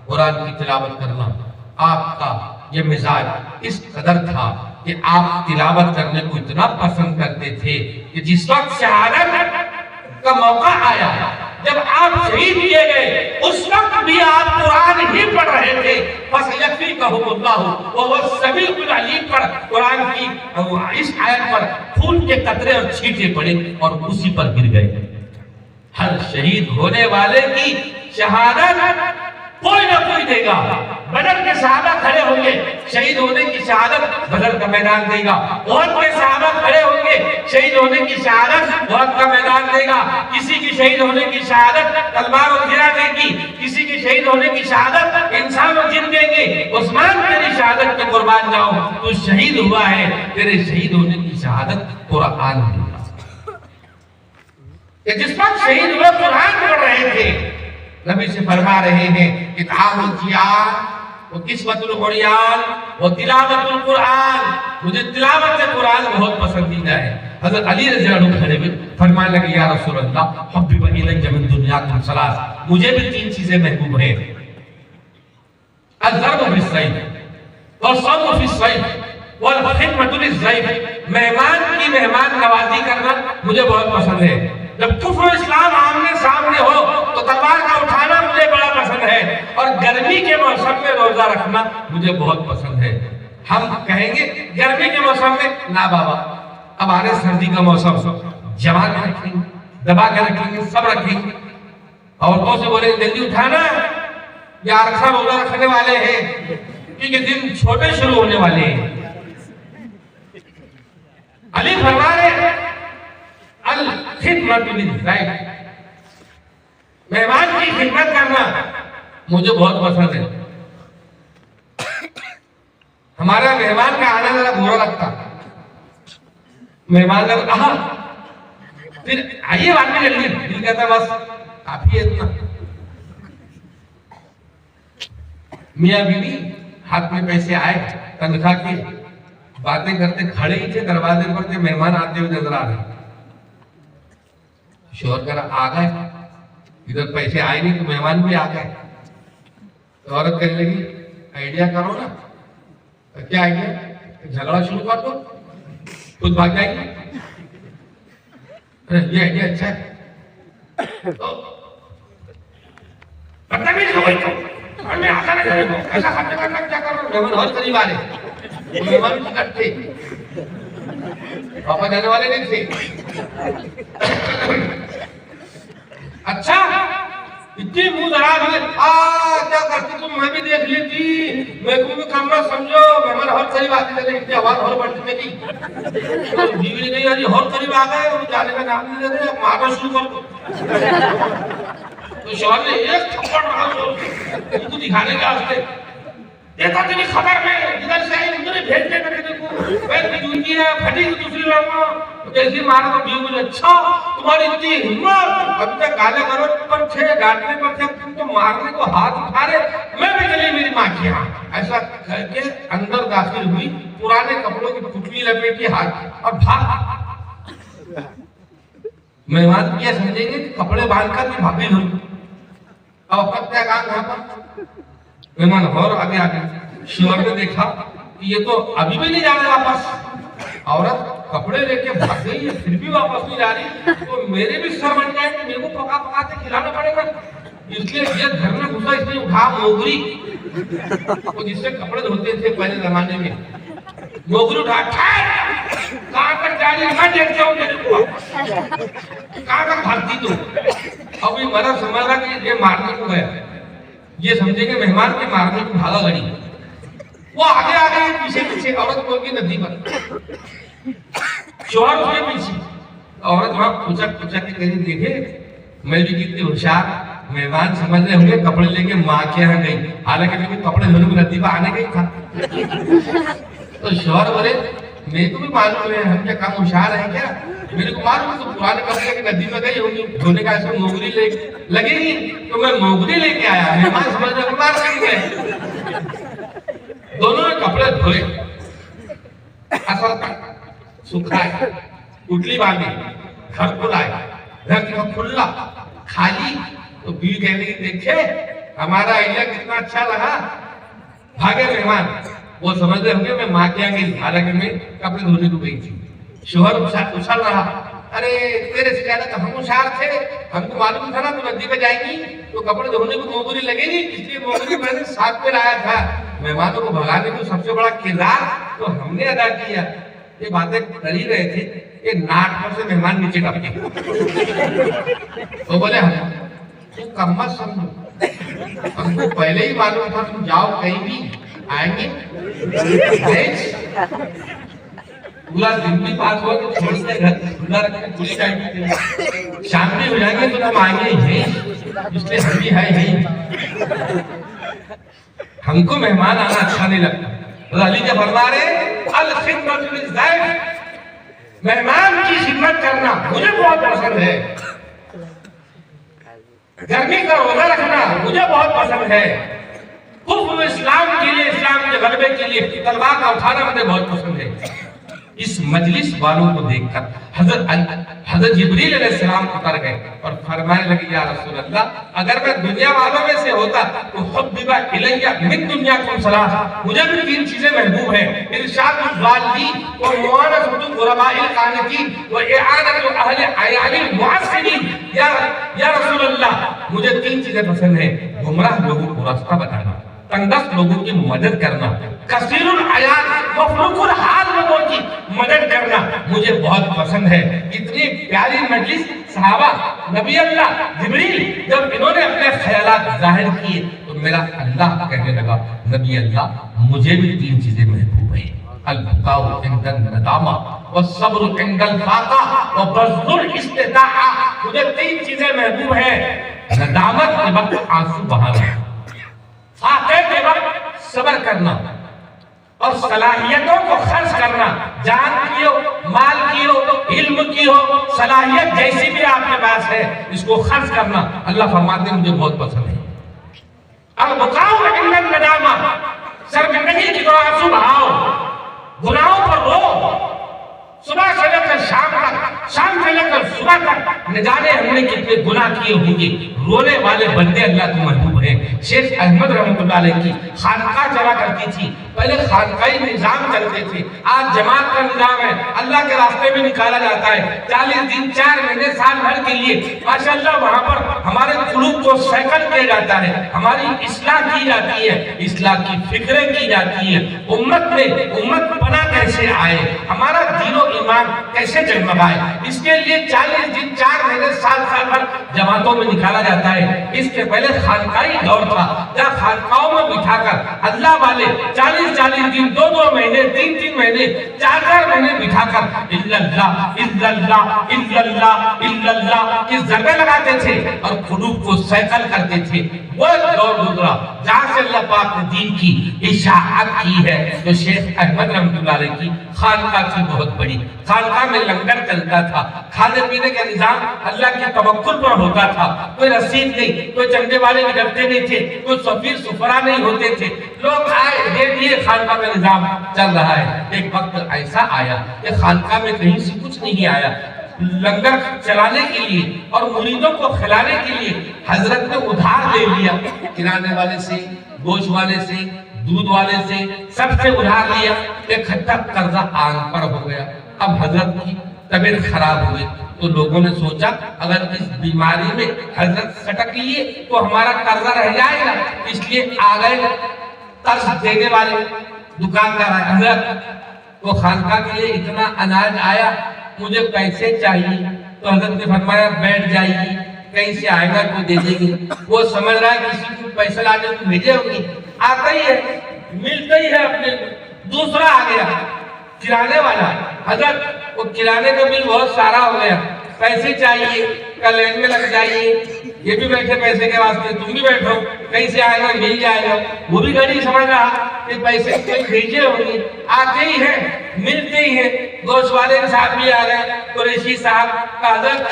कुरान की तिलावत करना। आपका ये मिजाज इस कदर था कि आप तिलावत करने को इतना पसंद करते थे कि जिस वक्त शहादत का मौका आया, जब आप शहीद किए गए, उस वक्त भी आप कुरान ही पढ़ रहे थे। वो समीउल अलीम पर कुरान की इस आयत पर खून के कतरे और छींटे पड़े और उसी पर गिर गए। हर शहीद होने वाले की शहादत कोई ना कोई देगा। बदर के सहाबा खड़े होंगे, शहीद होने की शहादत बदर का मैदान देगा। उहद के सहाबा खड़े होंगे, शहीद होने की शहादत उहद का मैदान देगा। किसी की शहीद होने की शहादत तलवार और गिरा देगी, किसी की शहीद होने की शहादत इंसान और जिन देंगे। उस्मान तेरी शहादत पे कुर्बान जाओ, तू शहीद हुआ है, तेरे शहीद होने की शहादत कुरान देगा। जिस वक्त शहीद हुए कुरान पढ़ रहे थे, नबी से फरमा रहे हैं इत्आमुल जियान, वो किस्वतुल उरियान, वो तिलावतुल कुरान। मुझे तिलावत कुरान बहुत पसंदीदा है। हज़रत अली रज़ियल्लाहु अन्हु खड़े हुए फरमाने लगे या रसूल अल्लाह हब्बिब इलैया मिन दुनियाकुम सलास, मुझे भी 3 चीजें महबूब हैं। अज़्ज़रबु फिस्सैफ वस्सौमु फिस्सैफ वल खिदमतु लिज़्ज़ैफ, मेहमान की मेहमान नवाजी करना मुझे बहुत पसंद है। जब कुफ्र इस्लाम आमने सामने हो तो तलवार का उठाना मुझे बड़ा पसंद है, और गर्मी के मौसम में रोजा रखना मुझे बहुत पसंद है। हम कहेंगे गर्मी के मौसम में ना बाबा, अब आ रहे सर्दी का मौसम, जमा के रखेंगे, दबा के रखेंगे, सब रखेंगे। औरतों से बोले जल्दी उठाना, या रखा रोजा रखने वाले हैं क्योंकि दिन छोटे शुरू होने वाले हैं। अली फरमा रहे अल खिदमतु लिज़्ज़ैफ, मेहमान की खिदमत करना मुझे बहुत पसंद है। हमारा मेहमान का आना जरा बुरा लगता, मेहमान का फिर आइए बात में जल्दी, दिल कहता बस काफी है इतना। मियाँ बीवी हाथ में पैसे आए तनख्वाह की, बातें करते खड़े ही थे दरवाजे पर, मेहमान आते हुए नजर आ रहे। शोर कर आ गए, इधर पैसे आए नहीं तो मेहमान भी आ गए। तो औरत कहने लगी आइडिया करो ना। तो क्या आइडिया? झगड़ा शुरू कर दो, खुद भाग जाएंगे। ये आइडिया अच्छा है। तो बदतमीज हो गई तो और मैं आता नहीं करूंगा, ऐसा हद करना क्या कर रहा हूं? मेहमान और करीब आ रहे, मेहमान भी करते पापा जाने वाले नहीं थे। अच्छा इतनी मुंह दराज हुए, क्या करती तुम, मैं भी देख लेती, मैं को भी कमरा समझो, मेहमान और करीब आते चले, इतनी आवाज और बढ़ती मेरी। तो बीवी नहीं आ रही, और करीब आ गए, और जाने का नाम नहीं ले रहे, मारना शुरू कर दो। तो शौहर ने एक थप्पड़ मारा उनको दिखाने का वास्ते, देखा तेरी खबर में इधर से उधर भेज दे मेरे को, पैर की जूती है फटी की दूसरी लाऊंगा। तो जैसे मारा तो बीवी बोले अच्छा तुम्हारी इतनी हिम्मत, अभी तक गाले गलौज पर थे, डांटने पर थे, तुम तो मारने को हाथ उठा रहे, मैं भी चली मेरी माँ के यहाँ। ऐसा करके अंदर दाखिल हुई, पुराने कपड़ों की पुतली लपेटी हाथ और भाग। मेहमान क्या समझेंगे कपड़े बांधकर भी भागी हुई। अब प्रत्यागान यहाँ पर मेहमान और आगे आगे, शोहर ने देखा ये तो अभी भी नहीं जा रहे वापस। औरत कपड़े लेके भाग गई है फिर भी वापस नहीं जा रही, तो मेरे भी सर बन जाए कि मेरे को पका पका के खिलाना पड़ेगा। इसलिए ये घर में घुसा, इसने उठा मोगरी, तो जिससे कपड़े धोते थे पहले जमाने में, मोगरी उठा, कहाँ तक जा रही है, मैं देखता हूँ तेरे को, कहाँ तक भागती तू। अब ये मरा समझ रहा कि ये मारने को गया, ये समझेंगे मेहमान के मारने को भागा गई, वो आगे आगे पीछे पीछे, औरत बोल की नदी पर, शोहर उसके पीछे। औरत वहां पूछा पूछा के कहीं देखे, मैं भी कितनी होशियार, मेहमान समझ रहे होंगे कपड़े लेके माँ के यहाँ गई, हालांकि मेरे को कपड़े धोने को नदी पर आने गई था। तो शोहर बोले मेरे को भी मालूम है, हम क्या कम होशियार है क्या, मेरे को मालूम तो पुराने कपड़े लेके नदी में गई होंगी धोने का, इसमें मोगरी ले लगेगी, तो मैं मोगरी लेके आया, मेहमान समझ रहे मार गए। दोनों ने कपड़े धोए, असर सुखाए, उठली बांधी, घर को लाए, घर देखा खुला खाली, तो बीवी कहने की देखे हमारा आइडिया कितना अच्छा लगा, भागे मेहमान। वो समझ रहे होंगे मैं माँ के यहाँ गई, हालांकि मैं कपड़े धोने को गई थी। शोहर उछल रहा, अरे तेरे से ज्यादा तो हम होशियार थे, हमको मालूम था ना तू नदी पे जाएगी तो कपड़े धोने को मोगरी लगेगी, इसलिए मोगरी मैंने साथ में लाया था। मेहमानों को भगाने को सबसे बड़ा किरदार तो हमने अदा किया। ये बातें कर ही रहे थे, ये नाट पर से मेहमान नीचे टपके, तो बोले हम तुम कम मत समझो, हमको पहले ही मालूम था तुम जाओ कहीं भी आएंगे, पूरा दिन भी पास हुआ तो छोड़ के घर खुला रखे, पूरी टाइम शाम में हो जाएंगे तो तुम आएंगे ही, इसलिए हम भी है ही। हमको मेहमान आना अच्छा नहीं लगता। तो अली के फरमा रहे अल खिदमत लिज़ैफ, मेहमान की खिदमत करना मुझे बहुत पसंद है, गर्मी का रोजा रखना मुझे बहुत पसंद है, कुफ्र इस्लाम के लिए, इस्लाम के गलबे के लिए तलवार का उठाना मुझे बहुत पसंद है। इस मजलिस वालों को देखकर हजरत जिब्रील अलैहिस्सलाम उतर गए और फरमाने लगे या रसूल अल्लाह, अगर मैं दुनिया वालों में से होता तो हुब्बिबा इलैया मिन दुनियाकुम सलास, मुझे भी 3 चीजें महबूब हैं, इरशादुल वालिदीन व मुआनसतुल गुरबाइल कानितीन व इआनतु अहले अयालिल मुअस्सिरीन। या रसूल अल्लाह, मुझे 3 चीजें पसंद हैं, गुमराह लोगों को रास्ता बताना, तंगदस्त लोगों की मदद करना, कसीरुल अयाल मफरूकुल हाल लोगों की मदद करना मुझे बहुत पसंद है। इतनी प्यारी मजलिस, सहाबा, नबी अल्लाह जिब्रील, जब इन्होंने अपने ख्यालात जाहिर किए तो मेरा अल्लाह कहने लगा नबी अल्लाह मुझे भी 3 चीजें महबूब हैं, अल-बुकाउ इंदन नदामा व सब्र इंदल फाका व बज़्लुल इस्तिताआ। मुझे 3 चीजें महबूब हैं, नदामत के वक्त आंसू बहाना, फाके के वक्त सब्र करना और सलाहियतों को खर्च करना, जान की हो, माल की हो, इल्म की हो, सलाहियत जैसी भी आपके पास है इसको खर्च करना अल्लाह फरमाते हैं मुझे बहुत पसंद है। अब बुकाओ इंदन नदामा, शर्मिंदगी की तो आंसू बहाओ, गुनाहों पर रो, सुबह से लेकर शाम तक, शाम से लेकर सुबह तक, न जाने हमने कितने गुनाह किए होंगे, रोने वाले बंदे अल्लाह को महबूब हैं। शेख अहमद रहमतुल्लाह अलैह की खानका चला करती थी, पहले खानकाई निजाम चलते थे, आज जमात का निजाम है, अल्लाह के रास्ते में निकाला जाता है। 40 दिन 4 महीने साल भर के लिए माशाअल्लाह वहां पर हमारे कुलूब को सैकल किया जाता है, हमारी इस्लाह की जाती है, इस्लाह की फिक्रें की जाती है, उम्मत में उम्मत बना कैसे आए, हमारा दीन ईमान कैसे जगमगाए, इसके लिए 40 दिन 4 महीने साल भर जमातों में निकाला जाता है। इसके पहले खानकाई दौर था, जहाँ खानकाओं में बिठाकर अल्लाह वाले 40 दिन 2 महीने 3 महीने 4 महीने बिठाकर इल्लल्लाह इल्लल्लाह इल्लल्लाह इल्लल्लाह की ज़रबे लगाते थे और कुलूब को सैकल करते थे। वो दौर गुजरा जहाँ से अल्लाह पाक ने दीन की इशाअत की है। तो शेख अहमद रहमतुल्लाह अलैह की खानका थी बहुत बड़ी, खानका में लंगर चलता था, खाने पीने का निजाम अल्लाह के तवक्कुल पर होता था, कोई रसीद नहीं, कोई चंदे वाले निकलते नहीं थे, कोई सफीर सुफरा नहीं होते थे, लोग आए दे दिए, खानका में निजाम चल रहा है। एक वक्त ऐसा आया कि खानका में कहीं से कुछ नहीं आया, लंगर चलाने के लिए और मुरीदों को खिलाने के लिए हजरत ने उधार ले लिया, किराने वाले से, गोश्त वाले से, दूध वाले से, सबसे उधार लिया, इकट्ठा कर्जा आंग पर हो गया। अब हजरत की तबीयत खराब हो गई तो लोगों ने सोचा अगर इस बीमारी में हजरत सटक लिए तो हमारा कर्जा रह जाएगा, इसलिए आ गए कर्ज देने वाले दुकानदार। हजरत वो खानका के लिए इतना अनाज आया, मुझे पैसे चाहिए। तो हजरत ने फरमाया बैठ जाइए, कहीं से आएगा तो दे देंगे। वो समझ रहा है किसी को पैसा लाने को भेजे होंगे, आता ही है, मिलता ही है अपने। दूसरा आ गया किराने वाला। हजरत वो किराने का बिल बहुत सारा हो गया, पैसे चाहिए, कल लाइन में लग जाइए। ये भी बैठे पैसे के वास्ते, तुम भी बैठो, कहीं से आएगा मिल जाएगा। वो भी गरीब समझ रहा कि पैसे कोई भेजे होंगे, आते ही है, मिलते ही है। गोश्त वाले के साथ भी आ गए, कुरैशी साहब का हजरत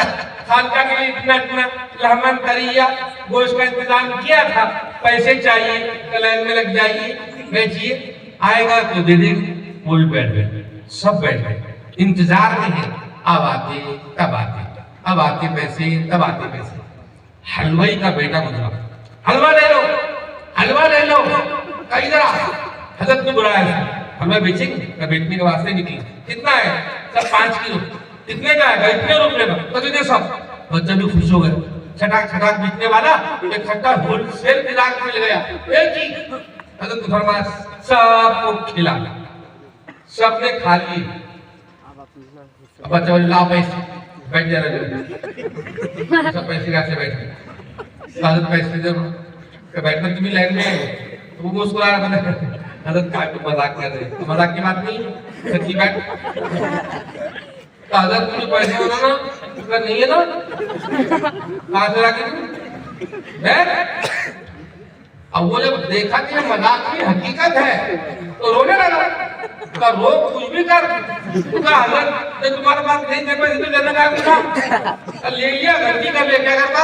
खानका के लिए इतना इतना लहमन करिया गोश्त का इंतजाम किया था, पैसे चाहिए, कल लाइन में लग जाइए, बैठिए, आएगा तो दे देंगे। वो भी बैठ गए, सब बैठ गए, इंतजार में है, अब आते तब आते, अब आते पैसे तब आते पैसे। हलवाई का बेटा गुजरा, हलवा ले लो, हलवा ले लो, इधर आ। हजरत ने बुलाया, हलवा बेचेंगे, बेचने के वास्ते निकले। कितना है? सब 5 किलो। कितने का है? इतने रुपए का। तो दे सब। बच्चा भी खुश हो गया, छटाक छटाक बिकने वाला इकट्ठा होलसेल ग्राहक मिल गया, एक ही। हजरत ने फरमाया सबको खिला, सबने खा ली। बच्चा लाओ पैसे, बैठ जा रहे सब पैसे कैसे बैठे, पैसे जब बैठना तुम्हें लाइन में, तो वो मुस्कुरा रहा बना। हजरत का मजाक कर रहे, तो मजाक की बात नहीं, सच्ची बात। हजरत तुम्हें पैसे होना ना, उसका नहीं है ना, कहाँ से लाके अब वो जब देखा कि मजाक की हकीकत है तो रोने लगा। का रो कुछ भी कर, हजरत तुम्हारे पास नहीं थे पैसे तो देना का ले लिया, गलती कर लिया, क्या करता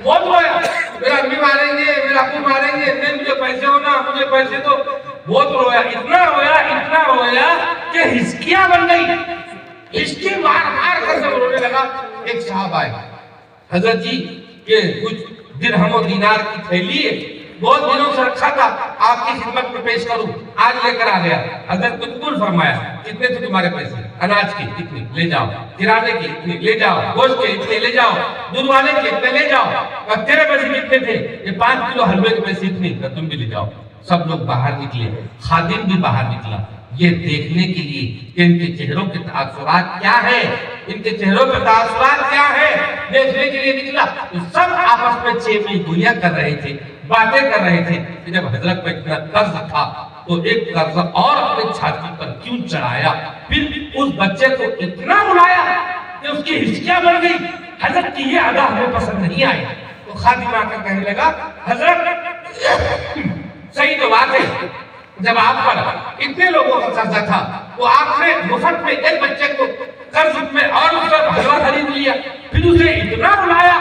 बहुत रोया, मेरा अम्मी मारेंगे, मेरा अबू मारेंगे, नहीं मुझे पैसे हो ना, मुझे पैसे तो। बहुत रोया, इतना रोया कि हिचकियां बन गई, हिचकी मार मार कर सब रोने लगा। एक साहब आए, हजरत जी ये कुछ दिरहम और दीनार की थैली है, बहुत दिनों से रखा था, आपकी खिदमत में पेश करूं, आज लेकर आ गया। हजरत ने कबूल फरमाया, कितने थे तुम्हारे पैसे? अनाज के इतने ले जाओ, किराने के इतने ले जाओ, गोश्त के इतने ले जाओ, दूध वाले के इतने ले जाओ। तेरे पैसे कितने थे? ये 5 किलो हलवे के पैसे इतने, तुम भी ले जाओ। सब लोग बाहर निकले, खादिम भी बाहर निकला, ये देखने के लिए कि इनके चेहरों के तासुरात क्या है, इनके चेहरों पे तासुरात क्या है, देखने के लिए निकला। तो सब आपस में चेपी गुलिया कर रहे थे, बातें कर रहे थे कि जब हजरत पे इतना कर्ज था तो एक कर्ज और अपने छाती पर क्यों चढ़ाया। फिर उस बच्चे को इतना रुलाया कि उसकी हिचकियां बढ़ गई। हजरत की ये अदा हमें पसंद नहीं आई। तो खादिम आकर कहने लगा, हजरत सही तो बात है, जब आप पर इतने लोगों का कर्जा था तो आपने मुफ्त में एक बच्चे को कर्ज में और उसका हलवा खरीद लिया, फिर उसे इतना बुलाया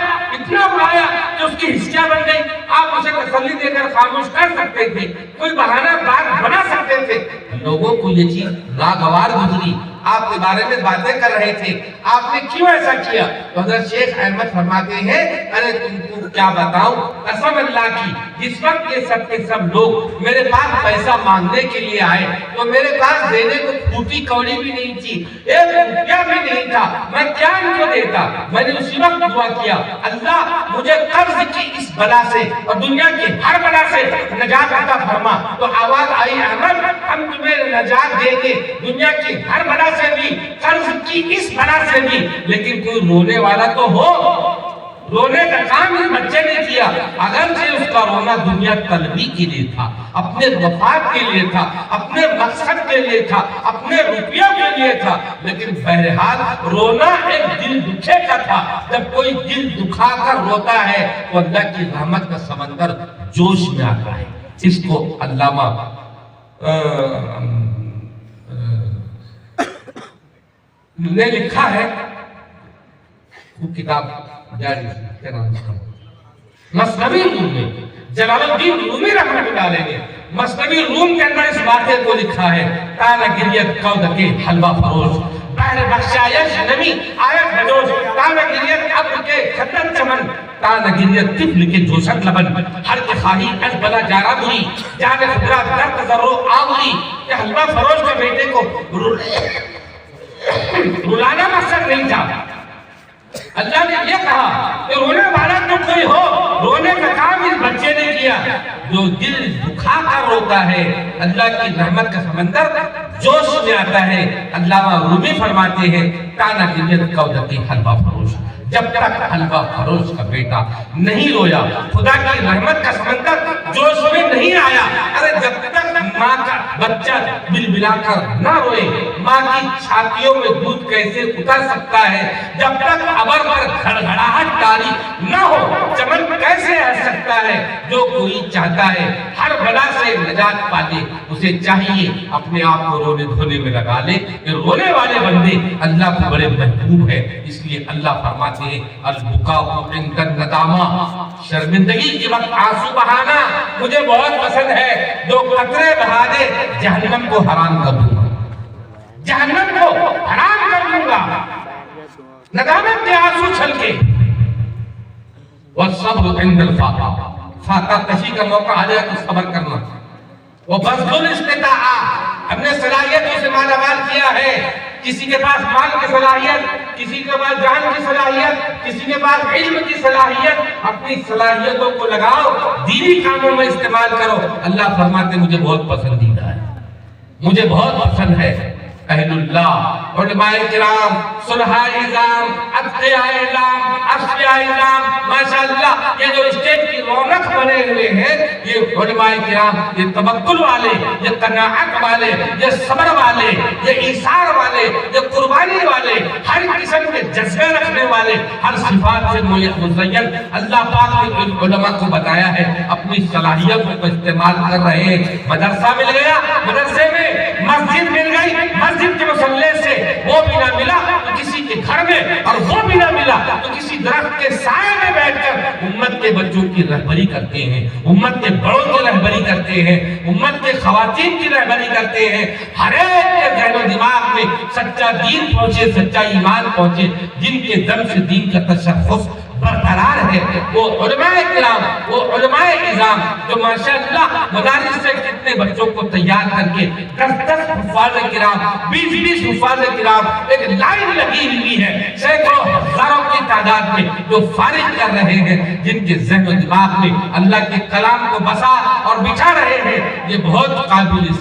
कि उसकी हिचकियां बन गई। आप उसे तसल्ली देकर खामोश कर सकते थे, कोई बहाना बात बना सकते थे। लोगों को ये चीज नागवार गुजरी, आपके बारे में बातें कर रहे थे, आपने क्यों ऐसा किया? तो हज़रत शेख अहमद फरमाते हैं, अरे तुमको क्या बताऊं, कसम अल्लाह की, जिस वक्त ये सब के सब लोग मेरे पास पैसा मांगने के लिए आए तो मेरे पास देने को फूटी कौड़ी भी नहीं थी, एक रुपया भी नहीं था, मैं क्या इनको देता? मैंने उसी वक्त दुआ किया, अल्लाह मुझे कर्ज की इस बला से और दुनिया की हर बला से नजात अता फरमा। तो आवाज आई, अहमद हम तुम्हें नजात देंगे दुनिया की हर बला से भी, कर्ज की इस बला से भी, लेकिन कोई रोने वाला तो हो। रोने का काम इस बच्चे ने किया, अगर से उसका रोना दुनिया तलबी के लिए था, अपने वफात के लिए था, अपने मकसद के लिए था, अपने रुपयों के लिए था, लेकिन बहरहाल रोना एक दिल दुखे का था। जब कोई दिल दुखा कर रोता है तो अल्लाह की रहमत का समंदर जोश में आता है। इसको अल्लामा ने लिखा है, वो किताब क्या नाम है, मसनवी रूम में जलालुद्दीन रूमी रहमतुल्लाह अलैह ने मसनवी रूम के अंदर इस वाक़े को लिखा है। ताना गिरियत कौद के हलवा फरोश, बहर बख्शायश नमी आयत बदोश, ताना गिरियत अब्र के खतन चमन, तानगिरियत तिफल के जोशत लबन हर के खाही अज बला जारा बुरी जाने खुदरा दर तजर्रो आउरी कि हलवा फरोश के बेटे को रुलाना मकसद नहीं था। अल्लाह ने ये कहा कि रोने वाला तो कोई हो, रोने का काम इस बच्चे ने किया जो दिल दुखा कर रोता है। अल्लाह की रहमत का समंदर जोश में आता है। अल्लामा रूमी फरमाते हैं ताना गिरियत कौदती हलवा फरोश, जब तक हलवा फरोश का बेटा नहीं रोया, खुदा की रहमत का समंदर जोश में नहीं आया। अरे जब तक माँ का बच्चा बिलबिलाकर ना रोए, माँ की छातियों में दूध कैसे उतर सकता है? जब तक अबर पर घड़घड़ाहट तारी ना हो, चमन कैसे आ सकता है? जो कोई चाहता है हर बला से निजात पाले, उसे चाहिए अपने आप को रोने धोने में लगा ले। रोने वाले बंदे अल्लाह को बड़े महबूब है। इसलिए अल्लाह फरमाते हैं अल-बुकाउ इंदन नदामा, शर्मिंदगी के वक्त आंसू बहाना मुझे बहुत पसंद है। दो कतरे बहा दे जहन्नम को हराम कर दूंगा, जहन्नम को हराम कर दूंगा। नदामत के आंसू छलके वस्सब्र इंदल फाता, फाता कशी का मौका आ जाए तो सब्र करना। वो बज़्लुल इस्तिताआ, हमने सलाहियतों से मालामाल किया है। किसी के पास माल की सलाहियत, किसी के पास जान की सलाहियत, किसी के पास इल्म की सलाहियत, अपनी सलाहियतों को लगाओ, दीनी कामों में इस्तेमाल करो। अल्लाह फरमाते मुझे बहुत पसंदीदा है, मुझे बहुत पसंद है। अहलुल्लाह, उलमाए किराम, सुलहाए इज़ाम, अत्क़ियाए इज़ाम, अश्क़ियाए इज़ाम, माशाअल्लाह ये जो स्टेज की रौनक बने हुए हैं, ये उलमाए किराम, ये तवक्कुल वाले, ये कनाअत वाले, ये सब्र वाले, ये ईसार वाले, ये कुर्बानी वाले, हर किस्म के जज्बे रखने वाले, हर सिफात से मुज़य्यन अल्लाह पाक ने इन उलमा को बताया है। अपनी सलाहियतों को इस्तेमाल कर रहे हैं। मदरसा मिल गया, मदरसे में मस्जिद मिल गई, मस्जिद के मुसल्ले से वो भी ना मिला तो किसी के घर में, और वो भी ना मिला तो किसी दरख्त के साए में बैठकर उम्मत के बच्चों की रहबरी करते हैं, उम्मत के बड़ों की रहबरी करते हैं, उम्मत के खवातीन की रहबरी करते हैं। हर एक के ज़हन दिमाग में सच्चा दीन पहुंचे, सच्चा ईमान पहुंचे, जिनके दम से दीन का तशख़्ख़ुस बरकरार है। वो उलमाए किराम, वो उलमाए इज़ाम जो माशाअल्लाह मदारिस से कितने बच्चों को तैयार करके 10-10 हुफ़्फ़ाज़ किराम, 20-20 हुफ़्फ़ाज़ किराम, एक लाइन लगी हुई है सैकड़ों हज़ारों की तादाद में जो फारिग कर रहे हैं, जिनके ज़हन दिमाग में अल्लाह के कलाम को बसा और बिछा रहे हैं। ये बहुत काबिल